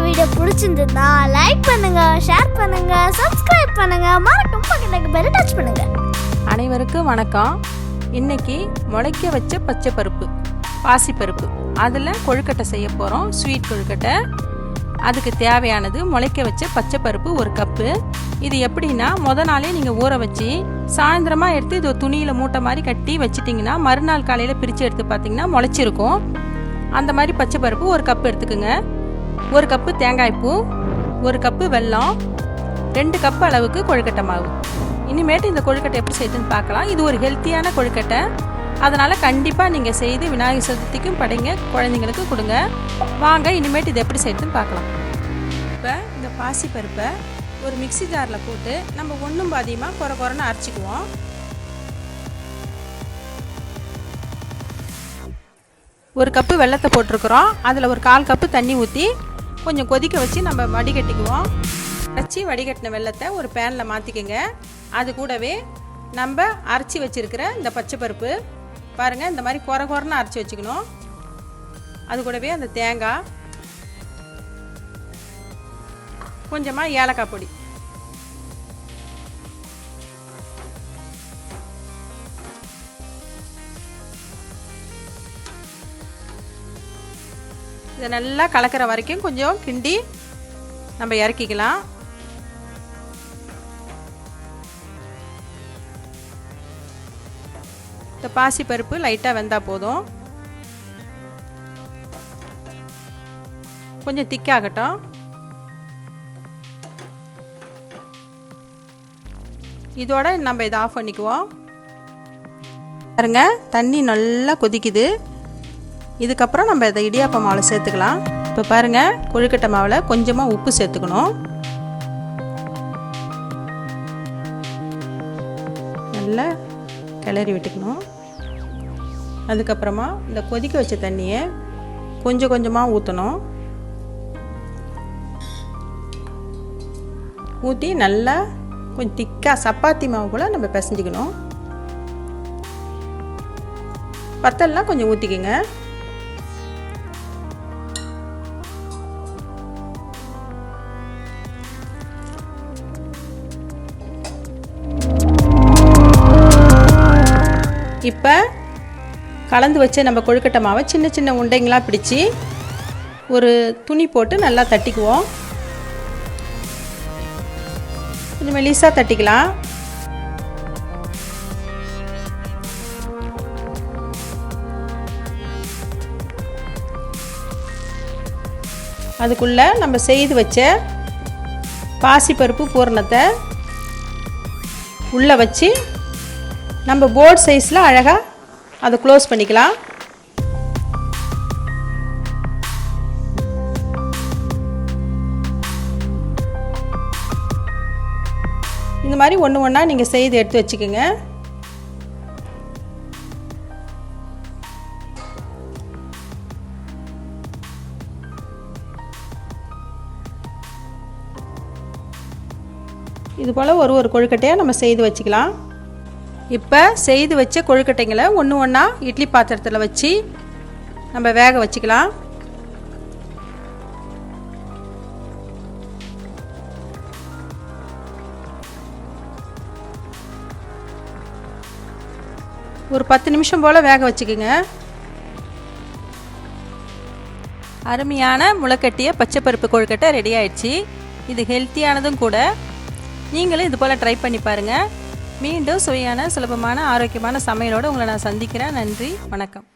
Video பிடிச்சிருந்தா like பண்ணுங்க, share பண்ணுங்க, சப்ஸ்கிரைப் பண்ணுங்க, மறக்காம பக்கத்துல பெல் டச் பண்ணுங்க. அனைவருக்கும் வணக்கம். இன்னைக்கு முளைக்க வச்ச பச்சை பருப்பு, பாசி பருப்பு, அதில் கொழுக்கட்டை செய்ய போகிறோம். ஸ்வீட் கொழுக்கட்டை. அதுக்கு தேவையானது முளைக்க வச்ச பச்சை பருப்பு 1 கப்பு. இது எப்படின்னா, நாளே நீங்கள் ஊற வச்சு சாயந்தரமாக எடுத்து இது துணியில் மூட்டை மாதிரி கட்டி வச்சிட்டிங்கன்னா மறுநாள் காலையில் பிரித்து எடுத்து பார்த்தீங்கன்னா முளைச்சிருக்கும். அந்த மாதிரி பச்சை பருப்பு 1 கப்பு எடுத்துக்குங்க. 1 கப்பு தேங்காய் பூ, 1 கப்பு வெல்லம், 2 கப்பு அளவுக்கு கொழுக்கட்டை மாவு. இனிமேட்டு இந்த கொழுக்கட்டை எப்படி செய்யுதுன்னு பார்க்கலாம். இது ஒரு ஹெல்த்தியான கொழுக்கட்டை, அதனால் கண்டிப்பாக நீங்கள் செய்து விநாயகர் சதுர்த்திக்கும் படைங்க, குழந்தைங்களுக்கு கொடுங்க. வாங்க இனிமேட்டு இது எப்படி செய்யுதுன்னு பார்க்கலாம். இப்போ இந்த பாசி பருப்பை ஒரு மிக்சி ஜாரில் போட்டு நம்ம ஒன்றும் பாதியமாக குறைன்னு அரைச்சிக்குவோம். ஒரு கப்பு வெல்லத்தை போட்டிருக்கிறோம். அதில் ஒரு 1/4 கப்பு தண்ணி ஊற்றி கொஞ்சம் கொதிக்க வச்சு நம்ம வடிகட்டிக்குவோம். அரைச்சி வடிகட்டின வெல்லத்தை ஒரு பேனில் மாற்றிக்கங்க. அது கூடவே நம்ம அரைச்சி வச்சுருக்கிற இந்த பச்சை பருப்பு பாருங்கள், இந்த மாதிரி குறைன்னு அரைச்சி வச்சுக்கணும். அது கூடவே அந்த தேங்காய், கொஞ்சமாக ஏலக்காய் பொடி, இதை நல்லா கலக்கிற வரைக்கும் கொஞ்சம் கிண்டி நம்ம இறக்கிக்கலாம். இந்த பாசி பருப்பு லைட்டாக வெந்தால் போதும். கொஞ்சம் திக்காகட்டும். இதோட நம்ம இதை ஆஃப் பண்ணிக்குவோம். பாருங்க, தண்ணி நல்லா கொதிக்குது. இதுக்கப்புறம் நம்ம இதை இடியாப்ப மாவில் சேர்த்துக்கலாம். இப்போ பாருங்கள், கொழுக்கட்டை மாவில் கொஞ்சமாக உப்பு சேர்த்துக்கணும். நல்லா கிளறி விட்டுக்கணும். அதுக்கப்புறமா இந்த கொதிக்க வச்ச தண்ணியை கொஞ்சம் கொஞ்சமாக ஊற்றணும். ஊற்றி நல்லா கொஞ்சம் திக்காக சப்பாத்தி மாவு போல் நம்ம பிசைஞ்சிக்கணும். பத்தெல்லாம் கொஞ்சம் ஊற்றிக்குங்க. இப்போ கலந்து வச்சு நம்ம கொழுக்கட்டை மாவை சின்ன சின்ன உண்டைங்களாக பிடிச்சி ஒரு துணி போட்டு நல்லா தட்டிக்குவோம். கொஞ்சம் மெலிசாக தட்டிக்கலாம். அதுக்குள்ளே நம்ம செய்து வச்ச பாசிப்பருப்பு பூரணத்தை உள்ளே வச்சு நம்ம போர்ட் சைஸில் அழகாக அதை க்ளோஸ் பண்ணிக்கலாம். இந்த மாதிரி ஒன்று ஒன்றா நீங்கள் செய்து எடுத்து வச்சுக்கோங்க. இது போல் ஒரு கொழுக்கட்டையாக நம்ம செய்து வச்சுக்கலாம். இப்போ செய்து வச்ச கொழுக்கட்டைங்களை ஒன்று ஒன்றா இட்லி பாத்திரத்தில் வச்சு நம்ம வேக வச்சுக்கலாம். ஒரு 10 நிமிஷம் போல் வேக வச்சுக்கோங்க. அருமையான முளைக்கட்டிய பச்சை பருப்பு கொழுக்கட்டை ரெடி ஆயிடுச்சு. இது ஹெல்த்தியானதும் கூட. நீங்களும் இது போல் ட்ரை பண்ணி பாருங்கள். மீண்டும் சுவையான, சுலபமான, ஆரோக்கியமான சமையலோடு உங்களை நான் சந்திக்கிறேன். நன்றி, வணக்கம்.